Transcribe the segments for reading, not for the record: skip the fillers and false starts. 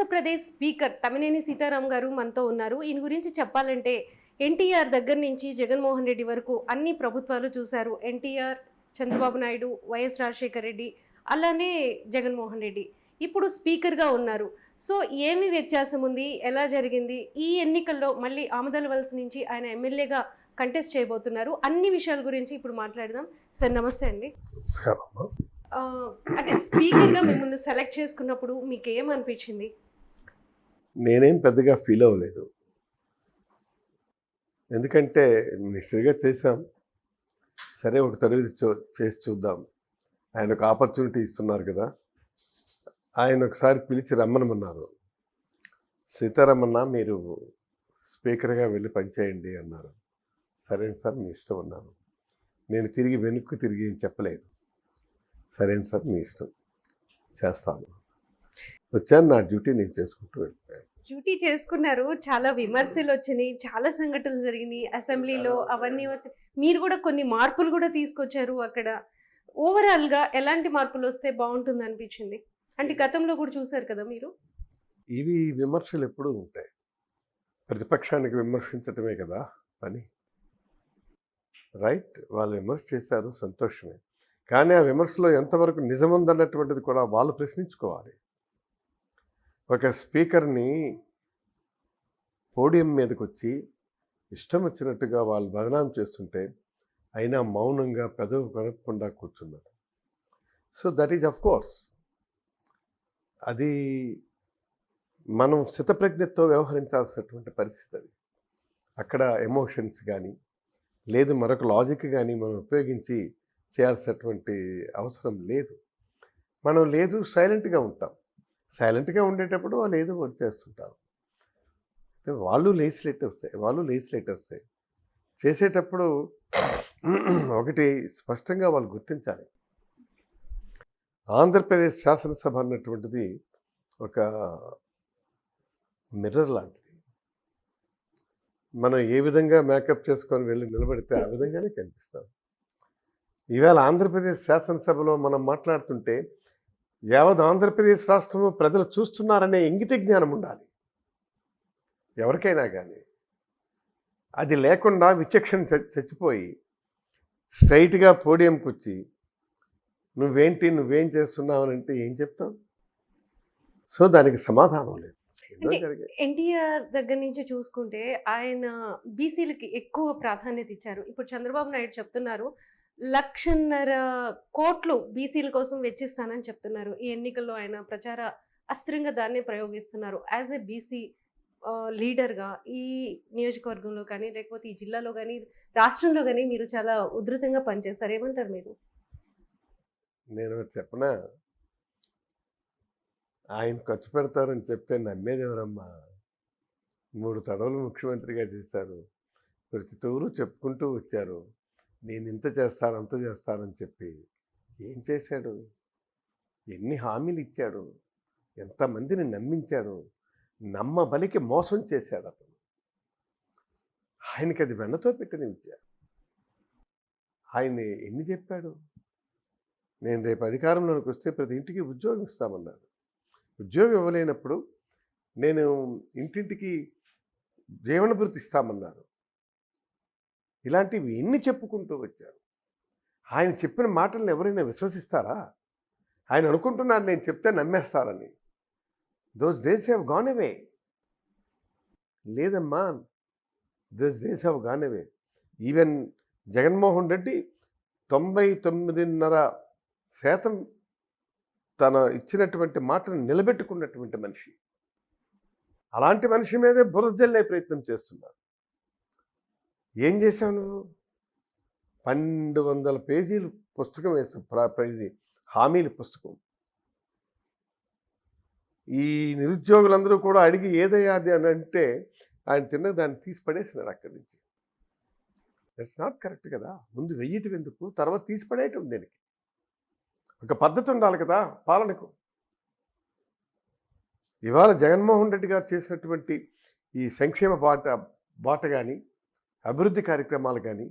Andhra Pradesh speaker Tammineni Sitaram గారు మనతో ఉన్నారు. ఈయన గురించి చెప్పాలంటే ఎన్టీఆర్ దగ్గర నుంచి జగన్మోహన్ రెడ్డి వరకు అన్ని ప్రభుత్వాలు చూశారు. ఎన్టీఆర్, చంద్రబాబు నాయుడు, వైఎస్ రాజశేఖర రెడ్డి, అలానే జగన్మోహన్ రెడ్డి. ఇప్పుడు స్పీకర్‌గా ఉన్నారు. సో, ఏమి వ్యత్యాసం ఉంది? ఎలా జరిగింది? ఈ ఎన్నికల్లో మళ్ళీ ఆమదాల వలస నుంచి ఆయన ఎమ్మెల్యేగా కంటెస్ట్ చేయబోతున్నారు. అన్ని విషయాల గురించి ఇప్పుడు మాట్లాడదాం. సార్ నమస్తే అండి. నమస్కారమ్మా. అంటే స్పీకర్‌గా మిమ్మల్ని సెలెక్ట్ చేసుకున్నప్పుడు మీకేమనిపించింది? నేనేం పెద్దగా ఫీల్ అవ్వలేదు. ఎందుకంటే మినిస్టర్‌గా చేశాం. సరే ఒక తరగతి చేసి చూద్దాం. ఆయన ఒక ఆపర్చునిటీ ఇస్తున్నారు కదా! ఆయన ఒకసారి పిలిచి రమ్మనమన్నారు. సీతారామన్న మీరు స్పీకర్‌గా వెళ్ళి పనిచేయండి అన్నారు. సరేను సార్ మీ ఇష్టం అన్నాను. నేను వెనక్కి తిరిగి ఏం చెప్పలేదు. సరేను సార్ మీ ఇష్టం చేస్తాను. వచ్చాను, నా డ్యూటీ నేను చేసుకుంటూ వెళ్ళిపోయాను. డ్యూటీ చేసుకున్నారు. చాలా విమర్శలొచ్చినియి. చాలా సంఘటనలు జరిగినియి. అసెంబ్లీలో అవన్నీ వచ్చాయి. మీరు గూడా కొన్ని మార్పులు గూడా తీసుకొచ్చారు అక్కడ. ఓవరాల్‌గా ఎలాంటి మార్పులొస్తే బావుంటుందనిపించింది? అంటే గతంలో గూడా చూసారు కదా మీరు? ఇవి విమర్శలు ఎప్పుడూ ఉంటాయి. ప్రతిపక్షానికి విమర్శించటమే కదా పని. రైట్, వాళ్ళు విమర్శ చేశారు, సంతోషమే. కానీ ఆ విమర్శలో ఎంతవరకు నిజముందన్నటువంటిది కూడా వాళ్ళు ప్రశ్నించుకోవాలి. ఒక స్పీకర్ని పోడియం మీదకొచ్చి ఇష్టం వచ్చినట్టుగా వాళ్ళు బదనాం చేస్తుంటే అయినా మౌనంగా పెదవి కదపకుండా కూర్చున్నారు. So that is of course అది మనం స్థితప్రజ్ఞతో వ్యవహరించాల్సినటువంటి పరిస్థితి అది. అక్కడ ఎమోషన్స్ కానీ లేదు మరొక లాజిక్ కానీ మనం ఉపయోగించి చేయాల్సినటువంటి అవసరం లేదు. మనం లేదు సైలెంట్గా ఉంటాం. సైలెంట్గా ఉండేటప్పుడు వాళ్ళు ఏదో ఒకటి చేస్తుంటారు. వాళ్ళు లేజిస్లేటర్సే చేసేటప్పుడు ఒకటి స్పష్టంగా వాళ్ళు గుర్తించాలి. ఆంధ్రప్రదేశ్ శాసనసభ అన్నటువంటిది ఒక మిర్రర్ లాంటిది. మనం ఏ విధంగా మేకప్ చేసుకొని వెళ్ళి నిలబడితే ఆ విధంగానే కనిపిస్తాం. ఈవేళ ఆంధ్రప్రదేశ్ శాసనసభలో మనం మాట్లాడుతుంటే యావత్ ఆంధ్రప్రదేశ్ రాష్ట్రము ప్రజలు చూస్తున్నారనే ఇంగిత జ్ఞానం ఉండాలి ఎవరికైనా కానీ. అది లేకుండా విచక్షణ చచ్చిపోయి స్ట్రైట్గా పోడియంకి వచ్చి నువ్వేం చేస్తున్నావు అని అంటే ఏం చెప్తాం? సో దానికి సమాధానం లేదు. అంటే ఎన్టీఆర్ దగ్గర నుంచి చూసుకుంటే ఆయన బీసీలకి ఎక్కువ ప్రాధాన్యత ఇచ్చారు. ఇప్పుడు చంద్రబాబు నాయుడు చెప్తున్నారు 1,50,000 కోట్లు బీసీల కోసం వెచ్చిస్తానని చెప్తున్నారు. ఈ ఎన్నికల్లో ఆయన ప్రచార అస్త్రంగా దాన్నే ప్రయోగిస్తున్నారు. యాజ్ ఎ బీసీ లీడర్‌గా ఈ నియోజకవర్గంలో కానీ, లేకపోతే ఈ జిల్లాలో గానీ, రాష్ట్రంలో గానీ మీరు చాలా ఉధృతంగా పనిచేశారు. ఏమంటారు మీరు? నేను ఒకటి చెప్పనా? ఆయన ఖర్చు పెడతారని చెప్తే నమ్మేదెవరమ్మా? 3 తడవలు ముఖ్యమంత్రిగా చేశారు. ప్రతి తూరు చెప్పుకుంటూ వచ్చారు. నేను ఇంత చేస్తాను, అంత చేస్తానని చెప్పి ఏం చేశాడు? ఎన్ని హామీలు ఇచ్చాడు? ఎంతమందిని నమ్మించాడు? నమ్మబలికి మోసం చేశాడు అతను. ఆయనకి అది వెన్నతో పెట్టిన విద్య. ఆయన ఎన్ని చెప్పాడు? నేను రేపు అధికారంలోకి వస్తే ప్రతి ఇంటికి ఉద్యోగం ఇస్తామన్నాడు. ఉద్యోగం ఇవ్వలేనప్పుడు నేను ఇంటింటికి జీవనభృతి ఇస్తామన్నాడు. ఇలాంటివి ఎన్ని చెప్పుకుంటూ వచ్చారు. ఆయన చెప్పిన మాటలను ఎవరైనా విశ్వసిస్తారా? ఆయన అనుకుంటున్నాడు నేను చెప్తే నమ్మేస్తారని. Those days have gone away. లేదమ్మా, those days have gone away. Even Jaganmohan Reddy 99.5% తన ఇచ్చినటువంటి మాటను నిలబెట్టుకున్నటువంటి మనిషి. అలాంటి మనిషి మీదే బురద జల్లే ప్రయత్నం చేస్తున్నారు. ఏం చేశావు నువ్వు? 1200 పేజీలు పుస్తకం వేసావు. ఇది హామీల పుస్తకం. ఈ నిరుద్యోగులందరూ కూడా అడిగి ఏదయ్యా అది అని అంటే ఆయన దాన్ని తీసి పడేసినాడు అక్కడి నుంచి. దట్స్ నాట్ కరెక్ట్ కదా. ముందు వెయ్యటం ఎందుకు, తర్వాత తీసి పడేయటం దేనికి? ఒక పద్ధతి ఉండాలి కదా పాలనకు. ఇవాళ జగన్మోహన్ రెడ్డి గారు చేసినటువంటి ఈ సంక్షేమ బాట కానీ, అభివృద్ధి కార్యక్రమాలు కానీ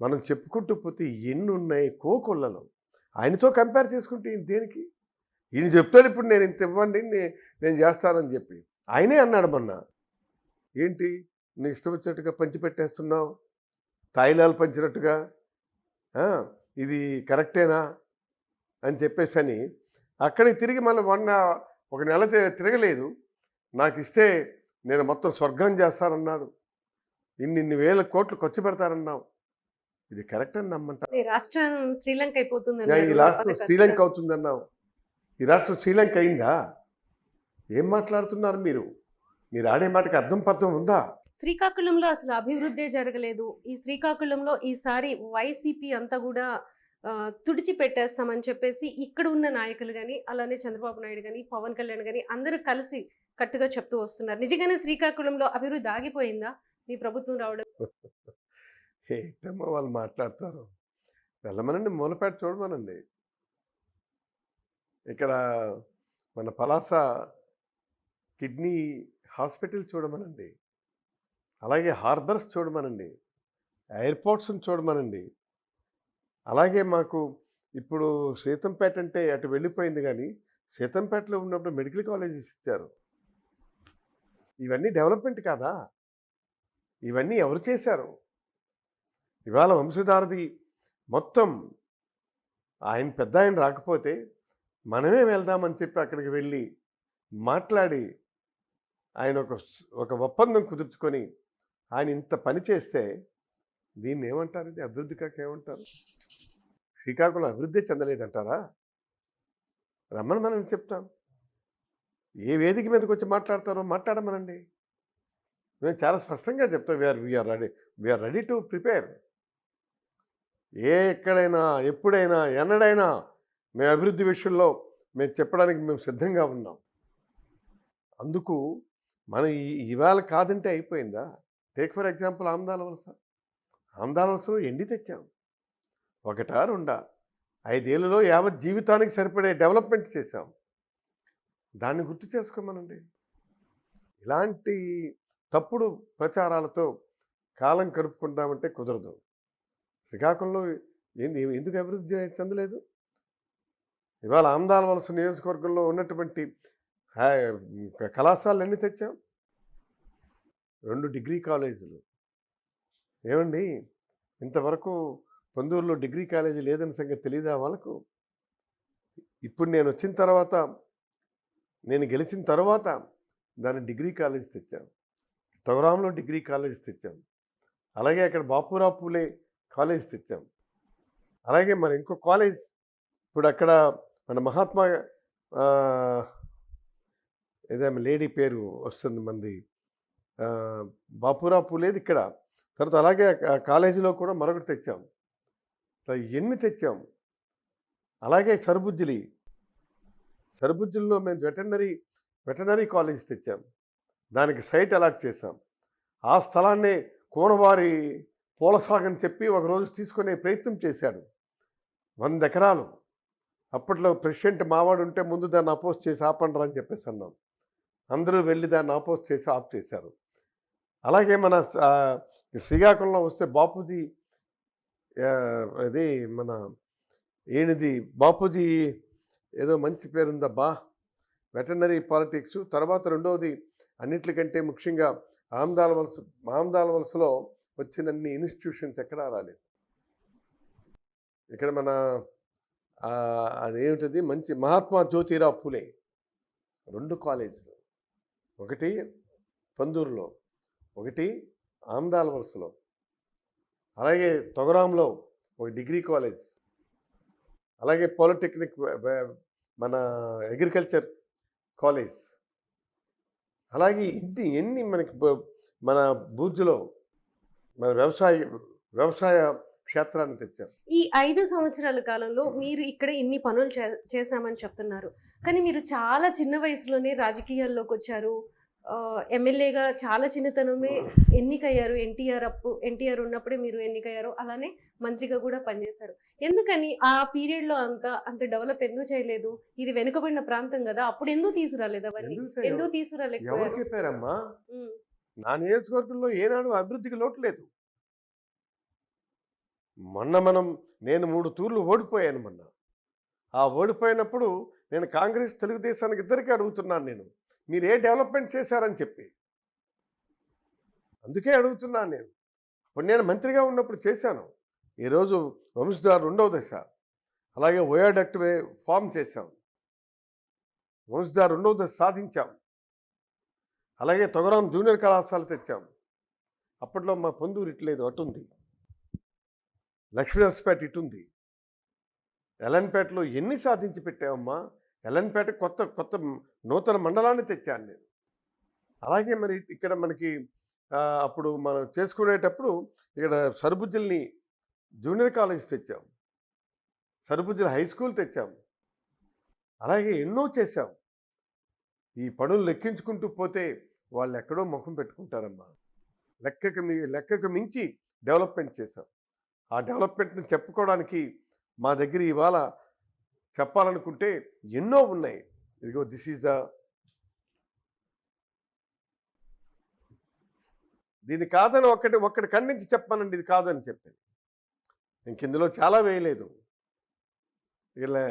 మనం చెప్పుకుంటూ పోతే ఎన్ని ఉన్నాయి కోకొల్లలో. ఆయనతో కంపేర్ చేసుకుంటే దేనికి? ఈయన చెప్తాడు ఇప్పుడు నేను ఇంత ఇవ్వండి నేను చేస్తానని చెప్పి. ఆయనే అన్నాడు మొన్న, ఏంటి నీ ఇష్టం వచ్చినట్టుగా పంచి పెట్టేస్తున్నావు, తాయిలాలు పంచినట్టుగా, ఆ, ఇది కరెక్టేనా అని చెప్పేసని అక్కడికి తిరిగి మళ్ళీ ఒక నెల తిరగలేదు, నాకు ఇస్తే నేను మొత్తం స్వర్గం చేస్తానన్నాడు, ఇన్ని వేల కోట్లు ఖర్చు పెడతారన్నావు, ఇది కరెక్ట్ అని నమ్మంటారు? ఈ రాష్ట్రం శ్రీలంక అయిపోతుంది ఈ అన్నారు. రాష్ట్రం అది శ్రీలంక ఖచ్చితంగా. అవుతుందన్నావు, ఈ రాష్ట్రం శ్రీలంక అయిందా? ఏం మాట్లాడుతున్నారు మీరు? మీరు ఆడే మాటకి అర్థం పర్థం ఉందా? శ్రీకాకుళంలో అసలు అభివృద్ధే జరగలేదు. ఈ శ్రీకాకుళంలో ఈసారి వైసీపీ అంతా కూడా తుడిచి పెట్టేస్తామని చెప్పేసి ఇక్కడ ఉన్న నాయకులు కానీ, అలానే చంద్రబాబు నాయుడు కానీ, పవన్ కళ్యాణ్ కానీ అందరూ కలిసి కట్టుగా చెప్తూ వస్తున్నారు. నిజంగానే శ్రీకాకుళంలో అభివృద్ధి ఆగిపోయిందా మీ ప్రభుత్వం రావడం? ఏంటమ్మా వాళ్ళు మాట్లాడతారు? వెళ్ళమనండి, మూలపేట చూడమనండి, ఇక్కడ మన పలాస కిడ్నీ హాస్పిటల్ చూడమనండి, అలాగే హార్బర్స్ చూడమనండి, ఎయిర్పోర్ట్స్ని చూడమనండి. అలాగే మాకు ఇప్పుడు సీతంపేట అంటే అటు వెళ్ళిపోయింది, కానీ సీతంపేటలో ఉన్నప్పుడు మెడికల్ కాలేజెస్ ఇచ్చారు. ఇవన్నీ డెవలప్మెంట్ కాదా? ఇవన్నీ ఎవరు చేశారు? ఇవాళ వంశధారది మొత్తం ఆయన పెద్ద ఆయన రాకపోతే మనమే వెళ్దామని చెప్పి అక్కడికి వెళ్ళి మాట్లాడి ఆయన ఒక ఒప్పందం కుదుర్చుకొని ఆయన ఇంత పని చేస్తే దీన్ని ఏమంటారు? ఇది అభివృద్ధి కాక ఏమంటారు? శ్రీకాకుళం అభివృద్ధి చెందలేదంటారా? రమ్మని మనం చెప్తాం. ఏ వేదిక మీదకి వచ్చి మాట్లాడతారో మాట్లాడమనండి, మేము చాలా స్పష్టంగా చెప్తాం. We're ready to prepare. ఎక్కడైనా ఎప్పుడైనా ఎన్నడైనా మేము అభివృద్ధి విషయంలో మేము చెప్పడానికి మేము సిద్ధంగా ఉన్నాం. అందుకు మనం ఇవాళ కాదంటే అయిపోయిందా? టేక్ ఫర్ ఎగ్జాంపుల్ ఆమ్దాల వలసలో ఎండి తెచ్చాం, ఒకటా రెండా? 5 ఏళ్ళలో యావత్ జీవితానికి సరిపడే డెవలప్మెంట్ చేశాం. దాన్ని గుర్తు చేసుకోమనండి. ఇలాంటి తప్పుడు ప్రచారాలతో కాలం గడుపుకుంటామంటే కుదరదు. శ్రీకాకుళంలో ఎందుకు అభివృద్ధి చెందలేదు? ఇవాళ ఆమ్దాల వలస నియోజకవర్గంలో ఉన్నటువంటి కళాశాలలు ఎన్ని తెచ్చాం? 2 డిగ్రీ కాలేజీలు. ఏమండి, ఇంతవరకు పొందూరులో డిగ్రీ కాలేజీ లేదని సంగతి తెలీదా వాళ్ళకు? ఇప్పుడు నేను వచ్చిన తర్వాత, నేను గెలిచిన తర్వాత దాన్ని డిగ్రీ కాలేజ్ తెచ్చాం, తొగరాంలో డిగ్రీ కాలేజ్ తెచ్చాం, అలాగే అక్కడ బాపురావు పూలే కాలేజ్ తెచ్చాం, అలాగే మరి ఇంకో కాలేజ్ ఇప్పుడు అక్కడ మన మహాత్మా ఏదేమో లేడీ పేరు వస్తుంది మంది, బాపురావు పూలేది ఇక్కడ. తర్వాత అలాగే కాలేజీలో కూడా మరొకటి తెచ్చాం. ఎన్ని తెచ్చాం? అలాగే సరుబుజ్జిలో మేము వెటనరీ కాలేజ్ తెచ్చాం, దానికి సైట్ అలాట్ చేశాం. ఆ స్థలాన్ని కోనవారి పూలసాగని చెప్పి ఒకరోజు తీసుకునే ప్రయత్నం చేశాడు. 100 ఎకరాలు. అప్పట్లో ప్రెసిడెంట్ మావాడు ఉంటే ముందు దాన్ని అపోజ్ చేసి ఆపండి అని చెప్పేసి అన్నాం. అందరూ వెళ్ళి దాన్ని అపోజ్ చేసి ఆఫ్ చేశారు. అలాగే మన శ్రీకాకుళంలో వస్తే బాపూజీ, అది మన బాపూజీ ఏదో మంచి పేరుందబ్బా, వెటర్నరీ పాలిటిక్స్. తర్వాత రెండవది అన్నిటికంటే ముఖ్యంగా ఆమ్దాల వలసలో వచ్చినన్ని ఇన్స్టిట్యూషన్స్ ఎక్కడా రాలేదు. ఇక్కడ మన అదేమిటది మంచి మహాత్మా జ్యోతిరావు పూలే 2 కాలేజీలు, ఒకటి పొందూరులో, ఒకటి ఆమ్దాల వలసలో, అలాగే తొగరాంలో ఒక డిగ్రీ కాలేజ్, అలాగే పాలిటెక్నిక్ మన అగ్రికల్చర్ కాలేజ్, అలాగే ఎన్ని మనకి మన బూర్జులో మన వ్యవసాయ క్షేత్రాన్ని తెచ్చారు. ఈ 5 సంవత్సరాల కాలంలో మీరు ఇక్కడ ఇన్ని పనులు చేశామని చెప్తున్నారు, కానీ మీరు చాలా చిన్న వయసులోనే రాజకీయాల్లోకి వచ్చారు. ఎమ్మెల్యేగా చాలా చిన్నతనమే ఎన్నికయ్యారు. ఎన్టీఆర్ ఉన్నప్పుడే మీరు ఎన్నికయ్యారు. అలానే మంత్రిగా కూడా పనిచేశారు. ఎందుకని ఆ పీరియడ్లో అంత డెవలప్ ఎందుకు చేయలేదు? ఇది వెనుకబడిన ప్రాంతం కదా, అప్పుడు ఎందుకు తీసుకురాలేదు? అవన్నీ ఎందుకు తీసుకురాలేదు? ఎవరు చెప్పారమ్మా? నా నియోజకవర్గంలో ఏనాడు అభివృద్ధికి లోటు లేదు. మొన్న నేను 3 తూర్లు ఓడిపోయాను. మొన్న ఆ ఓడిపోయినప్పుడు నేను కాంగ్రెస్ తెలుగుదేశానికి ఇద్దరికీ అడుగుతున్నాను నేను, మీరు ఏ డెవలప్మెంట్ చేశారని చెప్పి. అందుకే అడుగుతున్నాను నేను. ఇప్పుడు నేను మంత్రిగా ఉన్నప్పుడు చేశాను. ఈరోజు వంశధార 2వ దశ, అలాగే ఓయాడక్ట్ ఫామ్ చేశాం, వంశధార 2వ దశ సాధించాం, అలాగే తొగరాం జూనియర్ కళాశాల తెచ్చాం. అప్పట్లో మా పొందూరు ఇట్లేదు, అటుంది. లక్ష్మీనరసపేట ఇటుంది. ఎలన్పేటలో ఎన్ని సాధించి పెట్టామమ్మా. ఎలన్పేట కొత్త కొత్త నూతన మండలాన్ని తెచ్చాను నేను. అలాగే మరి ఇక్కడ మనకి అప్పుడు మనం చేసుకునేటప్పుడు ఇక్కడ సరుబుజ్జల్ని జూనియర్ కాలేజ్ తెచ్చాం, సరుబుజ్జల హై స్కూల్ తెచ్చాం, అలాగే ఎన్నో చేశాం. ఈ పనులు లెక్కించుకుంటూ పోతే వాళ్ళు ఎక్కడో ముఖం పెట్టుకుంటారమ్మా. లెక్కకు మించి డెవలప్మెంట్ చేశాం. ఆ డెవలప్మెంట్ని చెప్పుకోవడానికి మా దగ్గర ఇవాళ చెప్పాలనుకుంటే ఎన్నో ఉన్నాయి. ఇదిగో దిస్ ఈజ్ దీన్ని కాదని ఒక్కటి ఖండించి చెప్పానండి, ఇది కాదని చెప్పాను. ఇంక ఇందులో చాలా వేయలేదు. ఇలా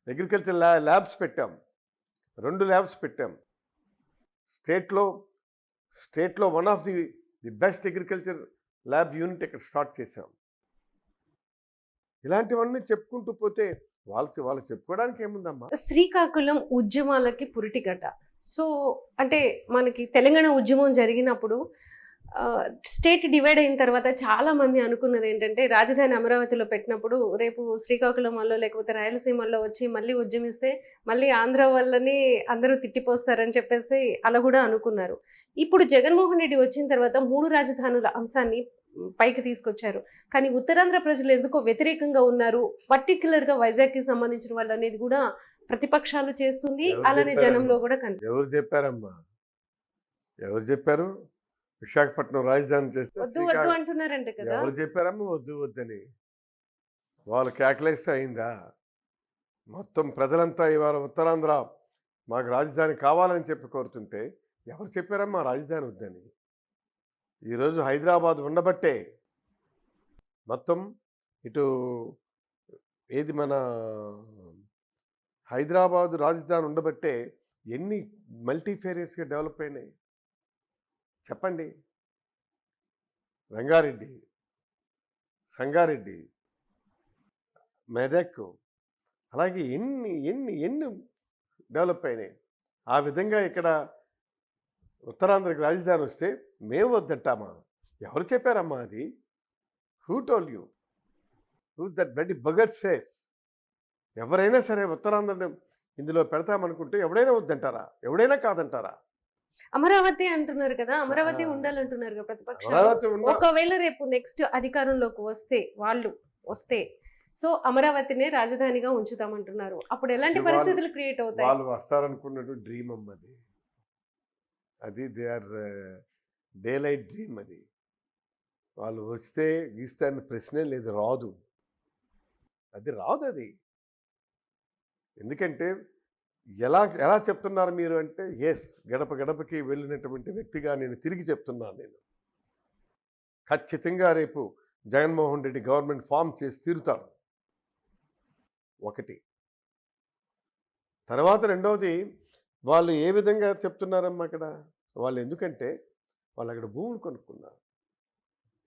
అగ్రికల్చర్ ల్యాబ్స్ పెట్టాం, 2 ల్యాబ్స్ పెట్టాం. స్టేట్లో one of the best agriculture lab unit ఇక్కడ స్టార్ట్ చేశాం. ఇలాంటివన్నీ చెప్పుకుంటూ పోతే వాళ్ళు చెప్పుకోవడానికి ఏముందమ్మా. శ్రీకాకుళం ఉద్యమాలకి పురిటిగడ్డ. సో అంటే మనకి తెలంగాణ ఉద్యమం జరిగినప్పుడు స్టేట్ డివైడ్ అయిన తర్వాత చాలా మంది అనుకున్నది ఏంటంటే, రాజధాని అమరావతిలో పెట్టినప్పుడు రేపు శ్రీకాకుళంలో లేకపోతే రాయలసీమలో వచ్చి మళ్ళీ ఉద్యమిస్తే మళ్ళీ ఆంధ్ర వాళ్ళని అందరూ తిట్టిపోస్తారని చెప్పేసి అలా కూడా అనుకున్నారు. ఇప్పుడు జగన్మోహన్ రెడ్డి వచ్చిన తర్వాత 3 రాజధానుల అంశాన్ని పైకి తీసుకొచ్చారు. కానీ ఉత్తరాంధ్ర ప్రజలు ఎందుకో వ్యతిరేకంగా ఉన్నారు, పర్టికులర్గా వైజాగ్కి సంబంధించిన వాళ్ళు అనేది కూడా ప్రతిపక్షాలు చేస్తుంది. అలానే జనంలో కూడా ఎవరు చెప్పారమ్మా? ఎవరు చెప్పారు విశాఖపట్నం రాజధాని చేస్తే? వద్దు వద్దు అంటున్నారంట కదా. ఎవరు చెప్పారమ్మా వద్దు వద్దని? వాళ్ళు కేకలేస్తే అయిందా? మొత్తం ప్రజలంతా ఇవాళ ఉత్తరాంధ్ర మాకు రాజధాని కావాలని చెప్పి కోరుతుంటే ఎవరు చెప్పారమ్మా రాజధాని వద్దని? ఈరోజు హైదరాబాద్ ఉండబట్టే మొత్తం ఇటు ఏది మన హైదరాబాద్ రాజధాని ఉండబట్టే ఎన్ని మల్టీఫేరియస్గా డెవలప్ అయినాయి చెప్పండి. రంగారెడ్డి, సంగారెడ్డి, మెదక్, అలాగే ఎన్ని ఎన్ని ఎన్ని డెవలప్ అయినాయి. ఆ విధంగా ఇక్కడ ఉత్తరాంధ్రకి రాజధాని వస్తే మేము వద్దంటామా? ఎవరు చెప్పారమ్మా అది? Who told you? Who that bloody bugger says? ఎవరైనా సరే ఉత్తరాంధ్రని ఇందులో పెడతామనుకుంటే ఎవడైనా వద్దంటారా? ఎవడైనా కాదంటారా? అమరావతి అంటున్నారు కదా, అమరావతి ఉండాలంటున్నారు కదా ప్రతిపక్షాలు. అమరావతి ఒకవేళ రేపు నెక్స్ట్ అధికారంలోకి వస్తే సో అమరావతినే రాజధానిగా ఉంచుతామంటున్నారు. అప్పుడు ఎలాంటి పరిస్థితులు క్రియేట్ అవుతాయి? వాళ్ళు వస్తారనుకున్నట్టు డ్రీమ్ అమ్మది. అది they are day light dream. అది వాళ్ళు వస్తే గీస్తే అన్న ప్రశ్నే లేదు, రాదు. అది రాదు. అది ఎందుకంటే ఎలా చెప్తున్నారు మీరు అంటే, ఎస్, గడప గడపకి వెళ్ళినటువంటి వ్యక్తిగా నేను తిరిగి చెప్తున్నాను. నేను ఖచ్చితంగా రేపు జగన్మోహన్ రెడ్డి గవర్నమెంట్ ఫామ్ చేసి తీరుతాడు. ఒకటి. తర్వాత రెండవది, వాళ్ళు ఏ విధంగా చెప్తున్నారమ్మా అక్కడ? వాళ్ళు ఎందుకంటే వాళ్ళు అక్కడ భూములు కొనుక్కున్నారు,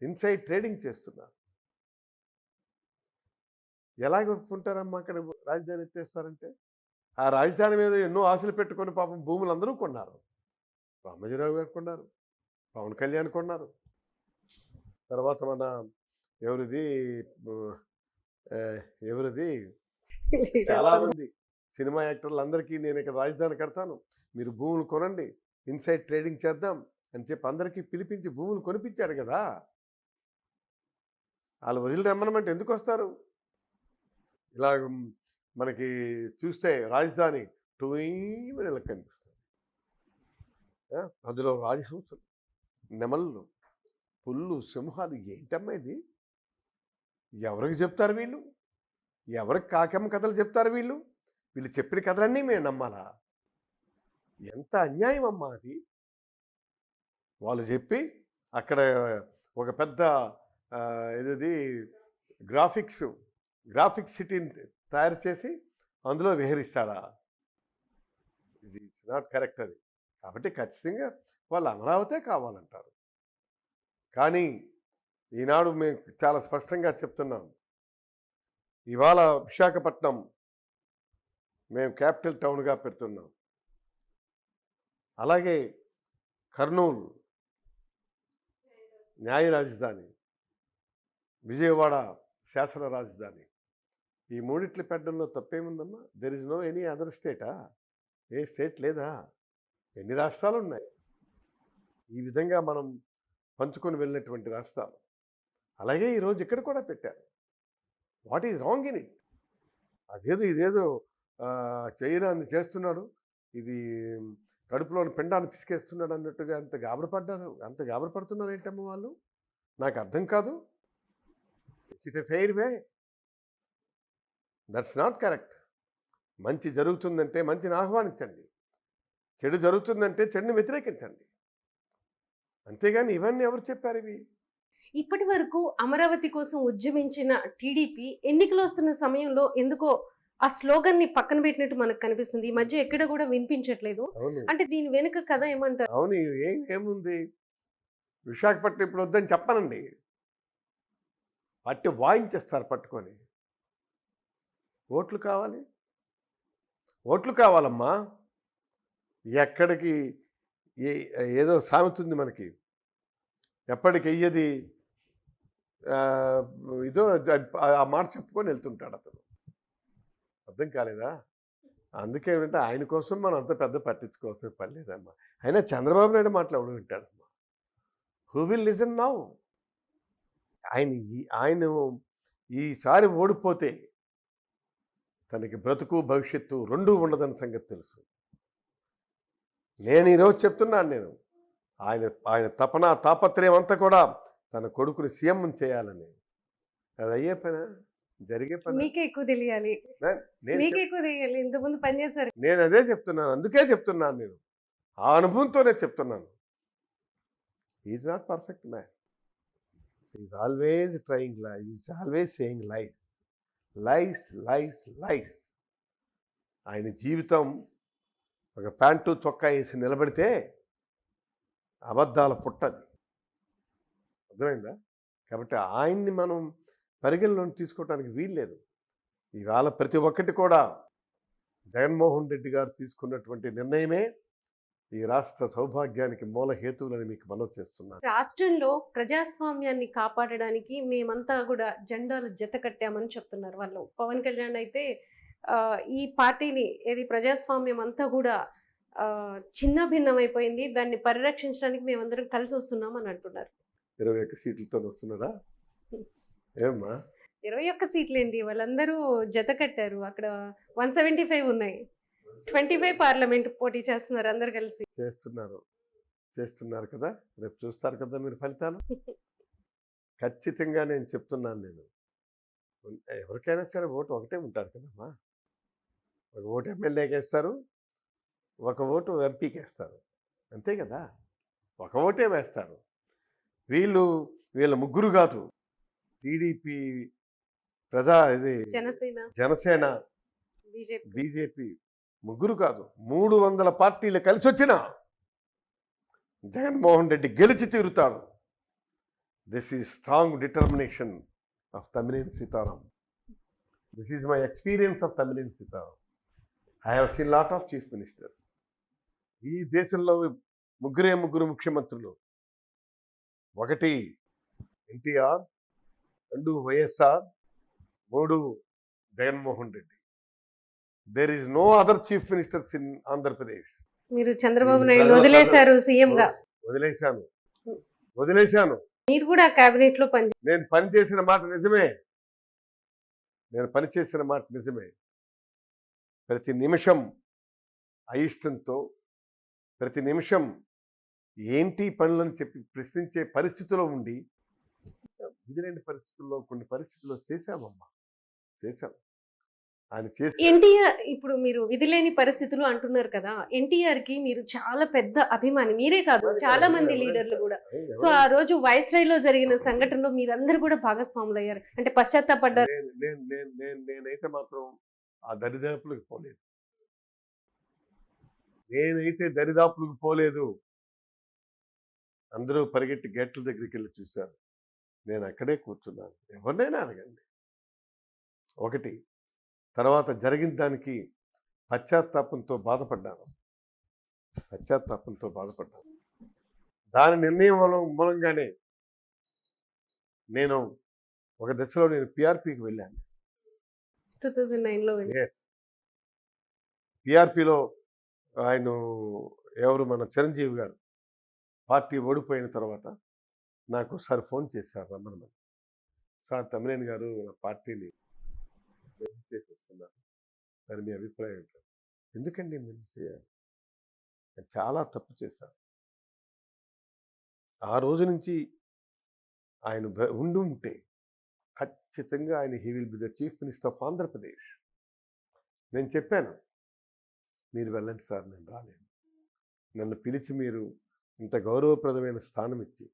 ఇన్సైడ్ ట్రేడింగ్ చేస్తున్నారు. ఎలా కొనుక్కుంటారమ్మా అక్కడ రాజధాని ఎత్తేస్తారంటే? ఆ రాజధాని మీద ఎన్నో ఆశలు పెట్టుకొని పాపం భూములు అందరూ కొన్నారు. రామోజీరావు గారు కొన్నారు, పవన్ కళ్యాణ్ కొన్నారు, తర్వాత మన ఎవరిది చాలామంది సినిమా యాక్టర్లు అందరికీ నేను ఇక్కడ రాజధాని కడతాను, మీరు భూములు కొనండి, ఇన్సైడ్ ట్రేడింగ్ చేద్దాం అని చెప్పి అందరికీ పిలిపించి భూములు కొనిపించారు కదా. వాళ్ళు వదిలి రమ్మనమంటే ఎందుకు వస్తారు? ఇలా మనకి చూస్తే రాజధాని టూయిలా కనిపిస్తుంది. అందులో రాజహంసలు, నెమళ్ళు, పుల్లు, సింహాలు. ఏంటమ్మా ఇది? ఎవరికి చెప్తారు వీళ్ళు? ఎవరికి కాకమ్మ కథలు చెప్తారు వీళ్ళు? వీళ్ళు చెప్పిన కథలన్నీ మేము నమ్మాలా? ఎంత అన్యాయం అమ్మా అది. వాళ్ళు చెప్పి అక్కడ ఒక పెద్ద ఇది గ్రాఫిక్స్ సిటీని తయారు చేసి అందులో విహరిస్తాడా? ఇది ఇట్స్ నాట్ కరెక్ట్ అది. కాబట్టి ఖచ్చితంగా వాళ్ళు అమరావతే కావాలంటారు. కానీ ఈనాడు మేము చాలా స్పష్టంగా చెప్తున్నాం. ఇవాళ విశాఖపట్నం మేము క్యాపిటల్ టౌన్గా పెడుతున్నాం. అలాగే కర్నూలు న్యాయ రాజధాని, విజయవాడ శాసన రాజధాని. ఈ మూడిట్లు పెట్టడంలో తప్పేముందమ్మా? There is no any other స్టేటా? ఏ స్టేట్ లేదా? ఎన్ని రాష్ట్రాలు ఉన్నాయి? ఈ విధంగా మనం పంచుకొని వెళ్ళినటువంటి రాష్ట్రాలు. అలాగే ఈరోజు ఇక్కడ కూడా పెట్టారు. What is wrong in it? అదేదో ఇదేదో చేయరాంది చేస్తున్నాడు, ఇది కడుపులోని పిండాన్ని పిసికేస్తున్నాడు అన్నట్టుగా అంత గాబరపడుతున్నారు ఏంటమ్మా వాళ్ళు? నాకు అర్థం కాదు. It's a fair way? That's not correct. మంచి జరుగుతుందంటే మంచిని ఆహ్వానించండి, చెడు జరుగుతుందంటే చెడుని వ్యతిరేకించండి. అంతేగాని ఇవన్నీ ఎవరు చెప్పారు ఇవి? ఇప్పటి వరకు అమరావతి కోసం ఉద్యమించిన టీడీపీ ఎన్నికలు వస్తున్న సమయంలో ఎందుకో ఆ స్లోగన్ ని పక్కన పెట్టినట్టు మనకు కనిపిస్తుంది. ఈ మధ్య ఎక్కడ కూడా వినిపించట్లేదు. అవును అంటే దీని వెనుక కథ ఏమంటారు? అవును ఏముంది? విశాఖపట్నం ఇప్పుడు వద్దని చెప్పనండి, పట్టి వాయించేస్తారు పట్టుకొని. ఓట్లు కావాలి, ఓట్లు కావాలమ్మా. ఎక్కడికి ఏదో సామెత ఉంది మనకి, ఎప్పటికి అయ్యేది ఇదో ఆ మాట చెప్పుకొని వెళ్తుంటాడు అతను. అర్థం కాలేదా? అందుకే ఏంటంటే ఆయన కోసం మనం అంత పెద్ద పట్టించుకోవాల్సిన పని లేదమ్మా. అయినా చంద్రబాబు నాయుడు మాట్లాడు వింటాడమ్మా. Who will listen now? ఆయన ఈసారి ఓడిపోతే తనకి బ్రతుకు భవిష్యత్తు రెండూ ఉండదన్న సంగతి తెలుసు. నేను ఈరోజు చెప్తున్నాను, ఆయన తపన తాపత్రయం అంతా కూడా తన కొడుకుని సీఎం చేయాలని. అది అయ్యే పని, జరిగే పని. మీకే ఎక్కువ తెలియాలి, మీకే ఎక్కువ తెలియాలి. ఇంతకుముందు పనిచేశారు. నేను అదే చెప్తున్నాను, అందుకే చెప్తున్నాను, నేను ఆ అనుభవంతోనే చెప్తున్నాను. Is not perfect man. Is always trying lies, is always saying lies, lies lies lies. ఆయన జీవితం ఒక ప్యాంటు చొక్కా వేసి నిలబడితే అబద్ధాల పుట్టది. అర్థమైందా? కాబట్టి ఆయన్ని మనం పరిగణలోకి తీసుకోవడానికి వీల్లేదు. ఇవాళ ప్రతి ఒక్కటి కూడా జగన్మోహన్ రెడ్డి గారు తీసుకున్నటువంటి నిర్ణయమే ఈ రాష్ట్ర సౌభాగ్యానికి మూల హేతువులని మీకు మనవి చేస్తున్నాను. రాష్ట్రంలో ప్రజాస్వామ్యాన్ని కాపాడడానికి మేమంతా కూడా జెండాలు జత కట్టామని చెప్తున్నారు వాళ్ళు. పవన్ కళ్యాణ్ అయితే ఈ పార్టీని ఏది ప్రజాస్వామ్యం అంతా కూడా చిన్న భిన్నమైపోయింది, దాన్ని పరిరక్షించడానికి మేమందరం కలిసి వస్తున్నాం అని అంటున్నారు. 21 సీట్లతో వస్తున్నాడా? ఏమ్మా 21 సీట్లు ఏంటి, వాళ్ళందరూ జత కట్టారు. అక్కడ 175 ఉన్నాయి. 25 పార్లమెంట్ పోటీ చేస్తున్నారు అందరు కలిసి. చేస్తున్నారు కదా, రేపు చూస్తారు కదా మీరు ఫలితాలు. ఖచ్చితంగా నేను చెప్తున్నాను, ఎవరికైనా సరే ఓటు ఒకటే ఉంటారు కదమ్మా. ఒక ఓటు ఎమ్మెల్యేకి వేస్తారు, ఒక ఓటు ఎంపీకి వేస్తారు, అంతే కదా. ఒక ఓటే వేస్తారు. వీళ్ళ ముగ్గురు కాదు, టీడీపీ, జనసేన, బీజేపీ ముగ్గురు కాదు, 300 పార్టీలు కలిసి వచ్చిన జగన్మోహన్ రెడ్డి గెలిచి తీరుతాడు. This is strong determination of Tammineni Sitaram. This is my experience of Tammineni Sitaram. I have seen lot of chief ministers. ఈ దేశంలో ముగ్గురు ముఖ్యమంత్రులు, 1 NTR, 2 YSR, 3 Jaganmohan Reddy. There is no other chief ministers in Andhra Pradesh. మీరు చంద్రబాబు నాయుడు వదిలేశారు సీఎం గా. వదిలేశాను. మీరు కూడా కేబినెట్ లో నేను పనిచేసిన మాట నిజమే. ప్రతి నిమిషం అయిష్టంతో, ప్రతి నిమిషం ఏంటి పనులని చెప్పి ప్రశ్నించే పరిస్థితిలో ఉండి, విధిలేని పరిస్థితుల్లో కొన్ని పరిస్థితుల్లో చేశాం. ఆయన చేసి ఎన్టీఆర్, ఇప్పుడు మీరు విధిలేని పరిస్థితులు అంటున్నారు కదా, ఎన్టీఆర్ కి మీరు చాలా పెద్ద అభిమాని, మీరే కాదు చాలా మంది లీడర్లు కూడా. సో ఆ రోజు వైస్రాయ్లో జరిగిన సంఘటనలో మీరందరూ కూడా భాగస్వాములు అయ్యారు, అంటే పశ్చాత్తాపడ్డారు. నేనైతే మాత్రం ఆ దరిదాపులకు పోలేదు. నేనైతే దరిదాపులకు పోలేదు. అందరూ పరిగెట్టి గేట్ల దగ్గరికి వెళ్ళి చూశారు. నేను అక్కడే కూర్చున్నాను. ఎవరినైనా అడగండి. ఒకటి. తర్వాత జరిగిన దానికి పశ్చాత్తాపంతో బాధపడ్డాను. దాని నిర్ణయం మూలంగానే నేను ఒక దశలో నేను పిఆర్పికి వెళ్ళాను. 2009లో ఎస్. పిఆర్పిలో ఆయన ఎవరు మన చిరంజీవి గారు పార్టీ ఓడిపోయిన తర్వాత నాకు ఒకసారి ఫోన్ చేశారు రమ్మని. సార్ తమ్మినేని గారు నా పార్టీని మెర్జ్ చేసేస్తున్నారు, మరి మీ అభిప్రాయం ఏంటో. ఎందుకండి మెర్జ్ చేయాలి? నేను చాలా తప్పు చేశాను. ఆ రోజు నుంచి ఆయన ఉండి ఉంటే ఖచ్చితంగా ఆయన he will be the chief minister of Andhra Pradesh. నేను చెప్పాను, మీరు వెళ్ళండి సార్, నేను రాలేను. నన్ను పిలిచి మీరు ఇంత గౌరవప్రదమైన స్థానం ఇచ్చి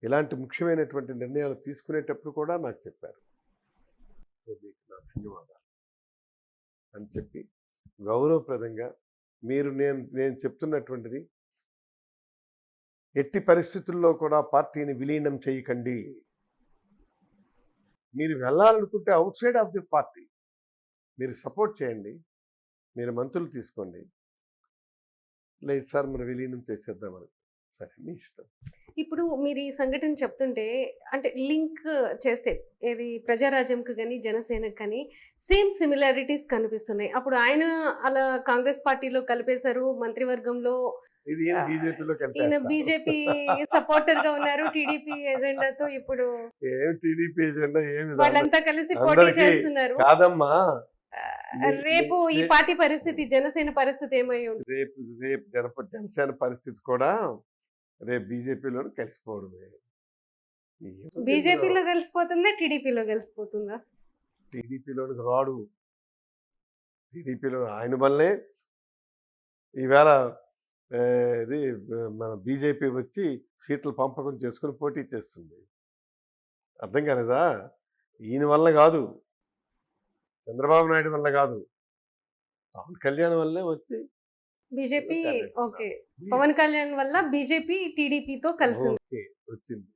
ఇలాంటి ముఖ్యమైనటువంటి నిర్ణయాలు తీసుకునేటప్పుడు కూడా నాకు చెప్పారు, మీకు నా ధన్యవాదాలు అని చెప్పి గౌరవప్రదంగా మీరు నేను చెప్తున్నటువంటిది ఎట్టి పరిస్థితుల్లో కూడా పార్టీని విలీనం చేయకండి. మీరు వెళ్ళాలనుకుంటే out side of the party మీరు సపోర్ట్ చేయండి, మీరు మంత్రులు తీసుకోండి. లేదు సార్ మనం విలీనం చేసేద్దామని. సరే మీ ఇష్టం. ఇప్పుడు మీరు ఈ సంఘటన చెప్తుంటే అంటే లింక్ చేస్తే ఏది ప్రజారాజ్యంకి కానీ జనసేనకు కానీ సేమ్ సిమిలారిటీస్ కనిపిస్తున్నాయి. అప్పుడు ఆయన అలా కాంగ్రెస్ పార్టీలో కలిపేశారు, మంత్రివర్గంలో ఇది బీజేపీలోకి ఈయన బీజేపీ సపోర్టర్ గా ఉన్నారు, టీడీపీ ఎజెండాతో ఇప్పుడు ఏం టీడీపీ ఎజెండా ఏమి వాళ్ళంతా కలిసి పోటీ అందరికీ చేస్తున్నారు. కాదమ్మా. రేపు ఈ పార్టీ పరిస్థితి, జనసేన పరిస్థితి ఏమై ఉంటుంది? రేపు జనసేన పరిస్థితి కూడా రేపు బీజేపీలో కలిసిపోవడమే. బీజేపీలో కలిసిపోతుందా, టీడీపీలో కలిసిపోతుందా? టీడీపీలోనికి రాడు. టీడీపీలో ఆయన వల్లే ఈవేళ ఇది మన బీజేపీ వచ్చి సీట్ల పంపకం చేసుకుని పోటీ చేస్తుంది. అర్థం కాలేదా? ఈయన వల్ల కాదు, చంద్రబాబు నాయుడు వల్ల కాదు, పవన్ కళ్యాణ్ వల్లే వచ్చి బీజేపీ. ఓకే, పవన్ కళ్యాణ్ వల్ల బీజేపీ టీడీపీతో కలిసింది. ఓకే వచ్చింది.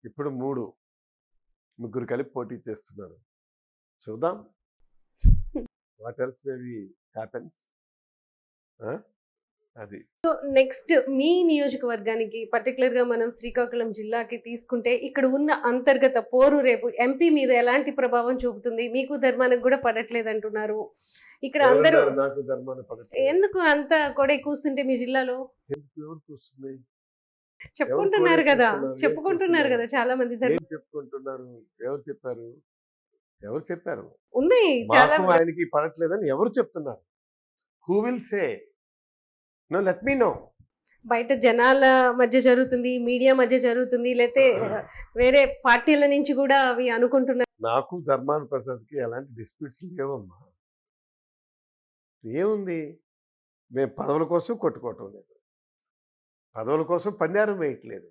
ఇప్పుడు ముగ్గురు కలిపి పోటీ చేస్తున్నారు. చూద్దాం what else may be happens. అది సో నెక్స్ట్ మీ నియోజకవర్గానికి పర్టికులర్ గా మనం శ్రీకాకుళం జిల్లాకి తీసుకుంటే ఇక్కడ ఉన్న అంతర్గత పోరు రేపు ఎంపీ మీద ఎలాంటి ప్రభావం చూపుతుంది? మీకు ధర్మానికి కూడా పడట్లేదు అంటున్నారు. ఇక్కడ అందరూ నాకు ధర్మాన్ని పడట్లేదు. ఎందుకు అంత కొడే కూస్తుంటే మీ జిల్లాలో ఎవరు కూస్తుంది? చెప్పుకుంటున్నారు కదా చాలా మంది చెప్పుకుంటున్నారు. ఎవరు చెప్పారు? ఉన్నాయి చాలా. ఆయనకి పడట్లేదని ఎవరు చెప్తున్నారు? Who will say? No, let me know. బయట జనాల మధ్య జరుగుతుంది, మీడియా మధ్య జరుగుతుంది, లేకపోతే వేరే పార్టీల నుంచి కూడా అవి అనుకుంటున్నారు. నాకు ధర్మాన ప్రసాద్కి ఎలాంటి డిస్ప్యూట్స్ లేవమ్మా. ఏముంది? మేము పదవుల కోసం కొట్టుకోవటం లేదు, పదవుల కోసం పందారం వేయట్లేదు.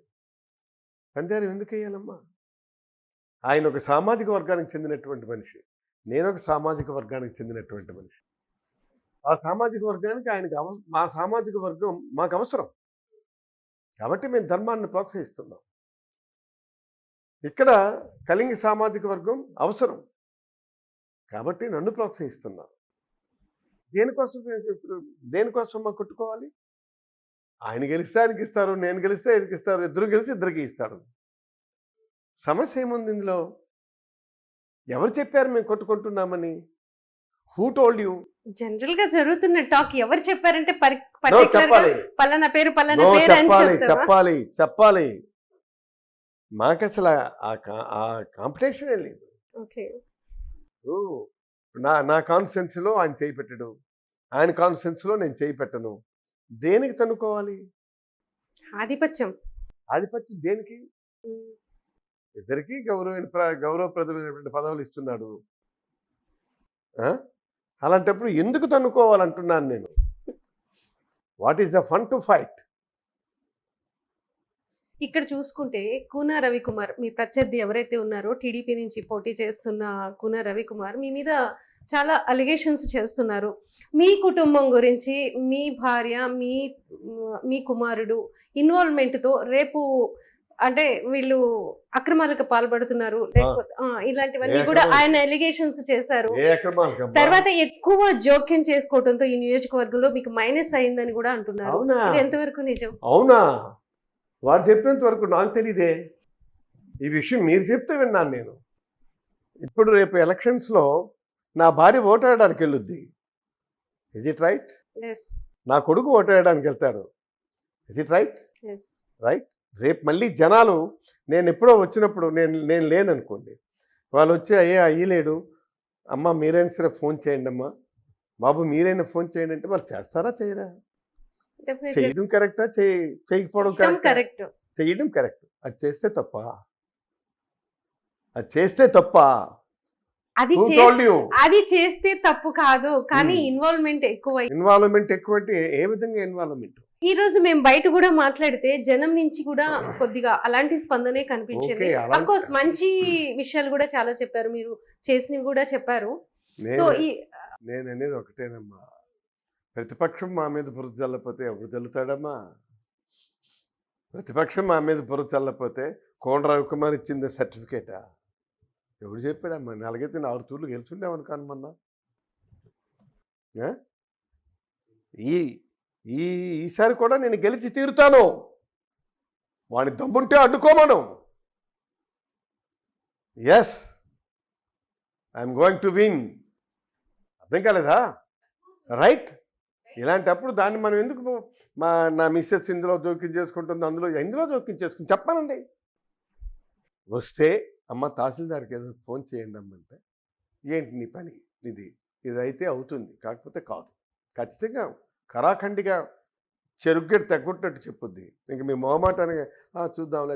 పందారం ఎందుకు వేయాలమ్మా? ఆయన ఒక సామాజిక వర్గానికి చెందినటువంటి మనిషి, నేను ఒక సామాజిక వర్గానికి చెందినటువంటి మనిషి. ఆ సామాజిక వర్గానికి ఆయనకి మా సామాజిక వర్గం మాకు అవసరం కాబట్టి మేము ధర్మాన్ని ప్రోత్సహిస్తున్నాం. ఇక్కడ కలింగ సామాజిక వర్గం అవసరం కాబట్టి నన్ను ప్రోత్సహిస్తున్నారు. దేనికోసం మాకు కొట్టుకోవాలి? ఆయన గెలిస్తే ఆయనకి ఇస్తారు, నేను గెలిస్తే ఆయనకి ఇస్తారు, ఇద్దరు గెలిచి ఇద్దరికి ఇస్తాడు. సమస్య ఏముంది ఇందులో? ఎవరు చెప్పారు మేము కొట్టుకుంటున్నామని? Who told you? జనరల్ గా జరుగుతున్న టాక్ ఎవరు చెప్పారంటే పలానా పేరు చెప్పాలి. మాకు అసలు ఆ కాంపిటీషన్ లేదు. నా కాన్స్టిట్యున్సీలో ఆయన చేయి పెట్టడు, ఆయన కాన్స్టిట్యున్సీలో నేను చేయి పెట్టను. దేనికి తన్నుకోవాలి? ఆధిపత్యం దేనికి? ఇద్దరికి గౌరవప్రదమైనటువంటి పదవులు ఇస్తున్నాడు. అలాంటప్పుడు ఎందుకు తన్నుకోవాలంటున్నాను నేను. What is the fun to fight? ఇక్కడ చూసుకుంటే కూన రవికుమార్ మీ ప్రత్యర్థి ఎవరైతే ఉన్నారో టీడీపీ నుంచి పోటీ చేస్తున్న కూన రవికుమార్ మీ మీద చాలా అలిగేషన్స్ చేస్తున్నారు. మీ కుటుంబం గురించి, మీ భార్య, మీ కుమారుడు ఇన్వాల్వ్మెంట్తో రేపు అంటే వీళ్ళు అక్రమాలకు పాల్పడుతున్నారు లేకపోతే ఇలాంటివన్నీ కూడా ఆయన అలిగేషన్స్ చేశారు. ఏ అక్రమాలకమ్మా? తర్వాత ఎక్కువ జోక్యం చేసుకోవడంతో ఈ నియోజకవర్గంలో మీకు మైనస్ అయిందని కూడా అంటున్నారు. అవునా? ఇది ఎంతవరకు నిజం? అవునా? వారు చెప్పినంత వరకు నాకు తెలీదే. ఈ విషయం మీరు చెప్తే విన్నాను నేను. ఇప్పుడు రేపు ఎలక్షన్స్లో నా భార్య ఓటాడడానికి వెళ్ళొద్ది. Is it right? Yes. నా కొడుకు ఓటాడడానికి వెళ్తాడు. Is it right? Yes. Right. రేపు మళ్ళీ జనాలు నేను ఎప్పుడో వచ్చినప్పుడు నేను లేననుకోండి, వాళ్ళు వచ్చి అయ్యలేడు అమ్మ మీరైనా సరే ఫోన్ చేయండి అమ్మా, బాబు మీరైనా ఫోన్ చేయండి అంటే వాళ్ళు చేస్తారా చేయరా? Definitely. చేయడం కరెక్టా, చేయకపోవడం కరెక్ట్? కరెక్ట్. చేయడం కరెక్ట్. అది చేస్తే తప్ప? అది చేస్తే తప్ప? అది Who told you? అది చేస్తే తప్పు కాదు, కానీ ఇన్వాల్వ్మెంట్ ఎక్కువ. ఇన్వాల్వ్మెంట్ ఎక్కువ అంటే ఏ విధంగా ఇన్వాల్వ్మెంట్? ఈ రోజు మేము బయట కూడా మాట్లాడితే జనం నుంచి కూడా కొద్దిగా అలాంటి స్పందనే కనిపించింది. Okay, అఫ్ కోర్స్ మంచి విషయాలు కూడా చాలా చెప్పారు, మీరు చేసినవి కూడా చెప్పారు. సో నేను అనేది ఒకటేనమ్మా, ప్రతిపక్షం మా మీద బురద చల్లపోతే ఎవరు చల్లుతాడమ్మా? ప్రతిపక్షం మా మీద బురద చల్లపోతే కోన రవికుమార్ ఇచ్చింది సర్టిఫికేటా? ఎవరు చెప్పాడమ్మా? నాలుగైతే 4 తూర్లు గెలుచుండేవనుకోను మొన్న. ఈసారి కూడా నేను గెలిచి తీరుతాను. వాడిని దమ్ముంటే అడ్డుకోమను. Yes, I'm going to win. అర్థం కాలేదా? రైట్. ఇలాంటప్పుడు దాన్ని మనం ఎందుకు నా మిస్సెస్ ఇందులో జోక్యం చేసుకుంటుంది, ఇందులో జోక్యం చేసుకుని చెప్పానండి. వస్తే అమ్మ తహసీల్దార్కి ఏదో ఫోన్ చేయండి అమ్మంటే ఏంటి నీ పని, ఇదైతే అవుతుంది, కాకపోతే కాదు. ఖచ్చితంగా కరాఖండిగా చెరుగ్గడి తగ్గొట్టినట్టు చెప్పుద్ది. ఇంక మీ మొహమాటానికి చూద్దాంలే.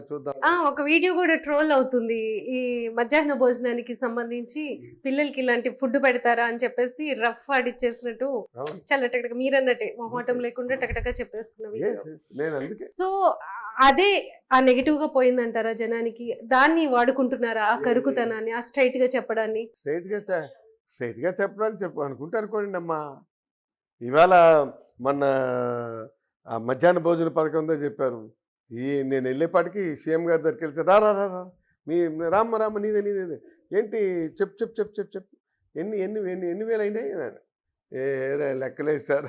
ఒక వీడియో కూడా ట్రోల్ అవుతుంది, ఈ మధ్యాహ్న భోజనానికి సంబంధించి పిల్లలకి ఇలాంటి ఫుడ్ పెడతారా అని చెప్పేసి రఫ్ ఆడిచ్చేసినట్టు చాలా టకటక మీరన్నట్టే మొహమాటం లేకుండా టకటక చెప్పేస్తున్నా. సో అదే ఆ నెగిటివ్ గా పోయిందంటారా జనానికి? దాన్ని వాడుకుంటున్నారా ఆ కరుకుతనాన్ని, ఆ స్ట్రైట్ గా చెప్పడాన్ని? స్ట్రైట్ గా చెప్పడానికి అనుకుంటే అనుకోండి అమ్మా. ఇవాళ మొన్న మధ్యాహ్న భోజన పథకంతో చెప్పారు. నేను వెళ్ళేపాటికి సీఎం గారి దగ్గరికి వెళ్తే రా మీ రామ్మ నీదే ఏంటి చెప్పు ఎన్ని వేలు అయినాయి? లెక్కలేదు సార్,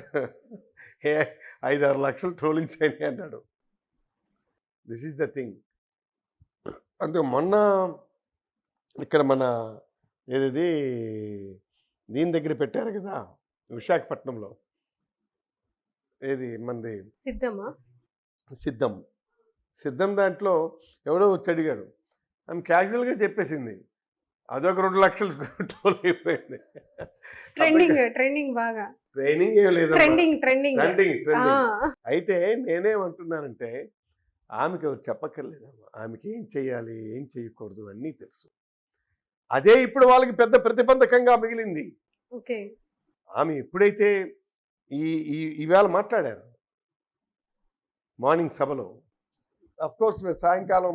5-6 లక్షలు ట్రోలింగ్స్ అయినాయి అన్నాడు. This is the thing. అంతే మొన్న ఇక్కడ మన ఏది దీని దగ్గర పెట్టారు కదా విశాఖపట్నంలో, ఏది మంది సిద్ధం దాంట్లో ఎవడో వచ్చి అడిగాడు, ఆమె క్యాజువల్గా చెప్పేసింది, అదొక 2 లక్షలు టోల్ అయిపోయింది. ట్రెండింగ్ బాగా. ట్రైనింగ్ ఏం లేదు, ట్రెండింగ్. అయితే నేనేమంటున్నానంటే ఆమెకి ఎవరు చెప్పక్కర్లేదమ్మా. ఆమెకి ఏం చేయాలి ఏం చేయకూడదు అన్నీ తెలుసు. అదే ఇప్పుడు వాళ్ళకి పెద్ద ప్రతిబంధకంగా మిగిలింది. ఓకే. ఆమె ఎప్పుడైతే ఈవేళ మాట్లాడారు మార్నింగ్ సభలో, అఫ్కోర్స్ సాయంకాలం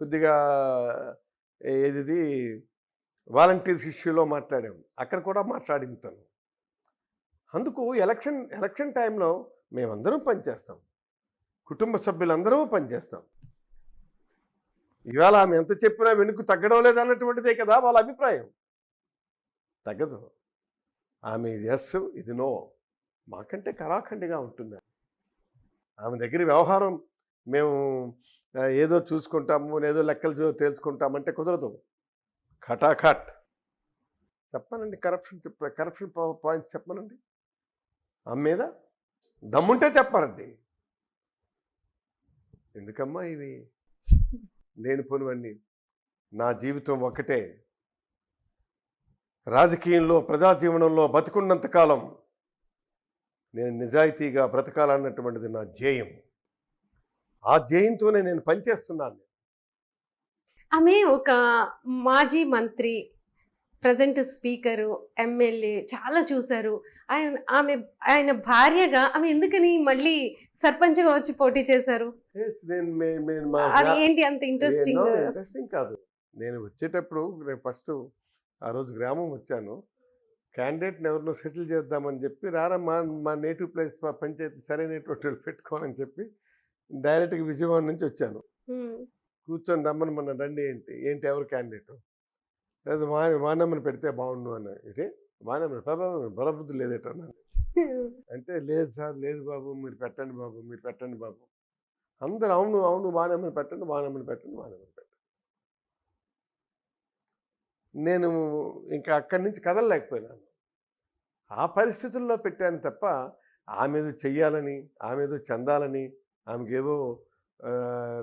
కొద్దిగా ఏది వాలంటీర్స్ ఇష్యూలో మాట్లాడాము, అక్కడ కూడా మాట్లాడింది తను. అందుకు ఎలక్షన్ టైంలో మేమందరం పనిచేస్తాం, కుటుంబ సభ్యులందరూ పనిచేస్తాం. ఇవాళ ఆమె ఎంత చెప్పినా వెనుక తగ్గడం లేదన్నటువంటిదే కదా వాళ్ళ అభిప్రాయం. తగ్గదు. ఆమె ఇది ఎస్ ఇది నో, మాకంటే కరాఖండిగా ఉంటుంది. ఆమె దగ్గర వ్యవహారం మేము ఏదో చూసుకుంటాము, ఏదో లెక్కలు తేల్చుకుంటామంటే కుదరదు. ఖటాఖట్ చెప్పానండి. కరప్షన్ పాయింట్స్ చెప్పానండి. ఆమె మీద దమ్ముంటే చెప్పారండి. ఎందుకమ్మా ఇవి లేనిపోనివన్నీ? నా జీవితం ఒక్కటే, రాజకీయంలో ప్రజా జీవనంలో బతుకున్నంతకాలం నేను నిజాయితీగా బ్రతకాలన్నటువంటిది నా ధ్యేయం. ఆ ధ్యేయంతోనే నేను పనిచేస్తున్నాను. ఆమె ఒక మాజీ మంత్రి, ప్రజెంట్ స్పీకరు, ఎమ్మెల్యే చాలా చూశారు. ఆయన భార్యగా ఆమె ఎందుకని మళ్ళీ సర్పంచ్గా వచ్చి పోటీ చేశారు? Yes, నేను మా అది ఏంటి అంత ఇంట్రెస్టింగ్? ఇంట్రెస్టింగ్ కాదు. నేను వచ్చేటప్పుడు నేను ఫస్ట్ ఆ రోజు గ్రామం వచ్చాను. క్యాండిడేట్ని ఎవరినో సెటిల్ చేద్దామని చెప్పి రారా మా నేటివ్ ప్లేస్ పంచాయతీ సరైనటువంటి వాళ్ళు పెట్టుకోవాలని చెప్పి డైరెక్ట్గా విజయవాడ నుంచి వచ్చాను. కూర్చొని రమ్మని మన రండి ఏంటి ఎవరు క్యాండిడేట్ లేదు వానమ్మని పెడితే బాగుండు అన్న. ఇదే వానమ్మని బాబు బలబుద్ధి లేదేట అన్నాను. అంటే లేదు సార్ లేదు బాబు మీరు పెట్టండి బాబు అందరు అవును వానమ్మని పెట్టండి నేను ఇంకా అక్కడి నుంచి కదలలేకపోయినాను. ఆ పరిస్థితుల్లో పెట్టాను తప్ప ఆమె ఏదో చెయ్యాలని ఆమె ఏదో చెందాలని ఆమెకేవో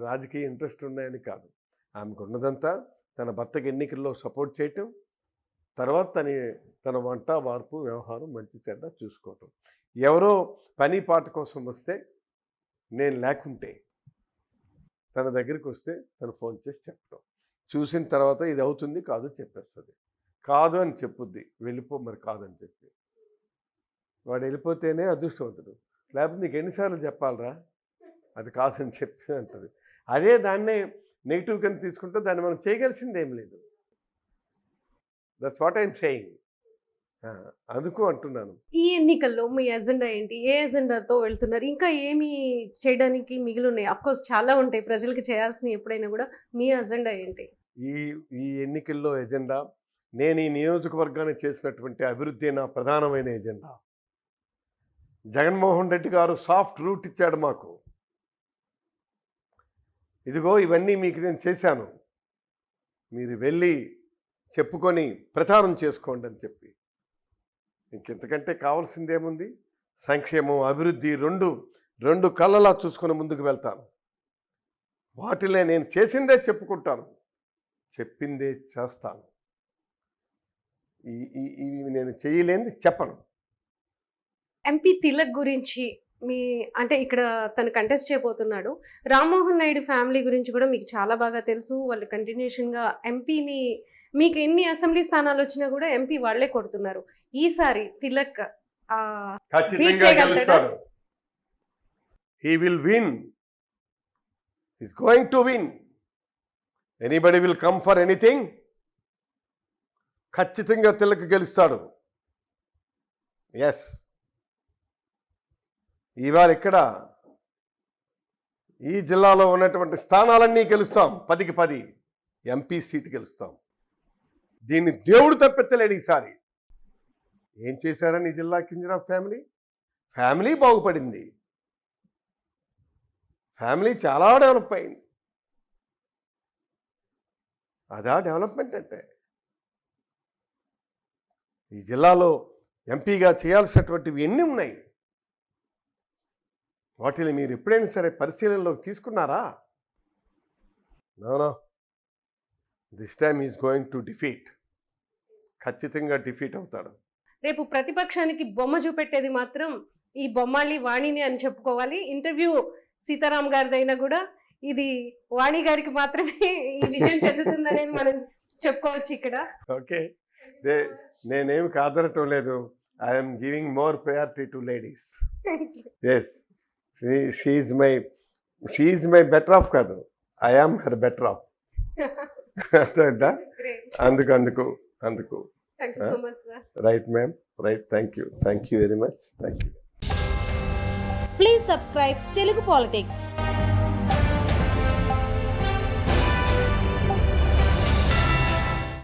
రాజకీయ ఇంట్రెస్ట్ ఉన్నాయని కాదు. ఆమెకు ఉన్నదంతా తన భర్తకి ఎన్నికల్లో సపోర్ట్ చేయటం, తర్వాత తన వంట వార్పు వ్యవహారం మంచి చెడ్డ చూసుకోవటం. ఎవరో పని పాట కోసం వస్తే నేను లేకుంటే తన దగ్గరికి వస్తే తను ఫోన్ చేసి చెప్పడం, చూసిన తర్వాత ఇది అవుతుంది కాదు చెప్పేస్తుంది. కాదు అని చెప్పుద్ది, వెళ్ళిపో మరి కాదని చెప్పి. వాడు వెళ్ళిపోతేనే అదృష్టవంతుడు, లేకపోతే నీకు ఎన్నిసార్లు చెప్పాలరా అది కాదని చెప్పి అంటుంది. అదే దాన్నే నెగిటివ్ కింద తీసుకుంటే దాన్ని మనం చేయగలిసింది ఏం లేదు. That's what I'm saying. అందుకు అంటున్నాను. ఈ ఎన్నికల్లో మీ ఎజెండా ఏంటి? ఏ ఎజెండాతో వెళ్తున్నారు? ఇంకా ఏమి చేయడానికి మిగిలి ఉన్నాయి? అఫ్ కోర్స్ చాలా ఉంటాయి ప్రజలకు చేయాల్సినవి. ఎప్పుడైనా కూడా మీ ఎజెండా ఏంటి? ఈ ఎన్నికల్లో ఎజెండా నేను ఈ నియోజకవర్గాన్ని చేసినటువంటి అభివృద్ధి నా ప్రధానమైన ఎజెండా. జగన్మోహన్ రెడ్డి గారు సాఫ్ట్ రూట్ ఇచ్చాడు మాకు. ఇదిగో ఇవన్నీ మీకు నేను చేశాను, మీరు వెళ్ళి చెప్పుకొని ప్రచారం చేసుకోండి అని చెప్పి. ఇంకెంతకంటే కావాల్సిందేముంది? సంక్షేమం అభివృద్ధి రెండు కళ్ళలా చూసుకొని ముందుకు వెళ్తాను. వాటిలో నేను చేసిందే చెప్పుకుంటాను, చెప్పిందే చేస్తాను. ఇవి నేను చేయలేనిది చెప్పను. ఎంపీ తిలక్ గురించి అంటే ఇక్కడ తను కంటెస్ట్ చేయబోతున్నాడు. రామ్మోహన్ నాయుడు ఫ్యామిలీ గురించి కూడా మీకు చాలా బాగా తెలుసు. వాళ్ళు కంటిన్యూషన్గా ఎంపీని మీకు ఎన్ని అసెంబ్లీ స్థానాలు వచ్చినా కూడా ఎంపీ వాళ్లే కొడుతున్నారు. ఈసారి తిలక్ ఖచ్చితంగా గెలుస్తాడు. He will win. He's going to win. Anybody will come for anything? ఖచ్చితంగా తిలక్ గెలుస్తాడు. ఎస్. ఇవాళ ఇక్కడ ఈ జిల్లాలో ఉన్నటువంటి స్థానాలన్నీ గెలుస్తాం. 10కి 10 ఎంపీ సీటు గెలుస్తాం. దీన్ని దేవుడు తప్పించలేడు ఈసారి. ఏం చేశారని ఈ జిల్లా కింజరాఫ్ ఫ్యామిలీ బాగుపడింది. ఫ్యామిలీ చాలా డెవలప్ అయింది. అదా డెవలప్మెంట్ అంటే? ఈ జిల్లాలో ఎంపీగా చేయాల్సినటువంటివి ఎన్ని ఉన్నాయి? వాటిని మీరు ఎప్పుడైనా సరే పరిశీలనలోకి తీసుకున్నారా? No. This time is going to defeat. ఖచ్చితంగా డిఫీట్ అవుతాడు. రేపు ప్రతిపక్షానికి బొమ్మ చూపెట్టేది మాత్రం ఈ బొమ్మాళి వాణిని అని చెప్పుకోవాలి. ఇంటర్వ్యూ సీతారాం గారిదైనా కూడా ఇది వాణి గారికి మాత్రమే ఈ విషయం చెందుతుందనేది మనం చెప్పుకోవచ్చు ఇక్కడ. ఓకే, నేనేమి కాదనటం లేదు. I'm giving more priority to ladies. Yes, she my better half కాదు, I am her better half. అందుకు Thank you so much, sir. Right, ma'am. Right. Thank you very much. Thank you. Please subscribe Telugu Politics.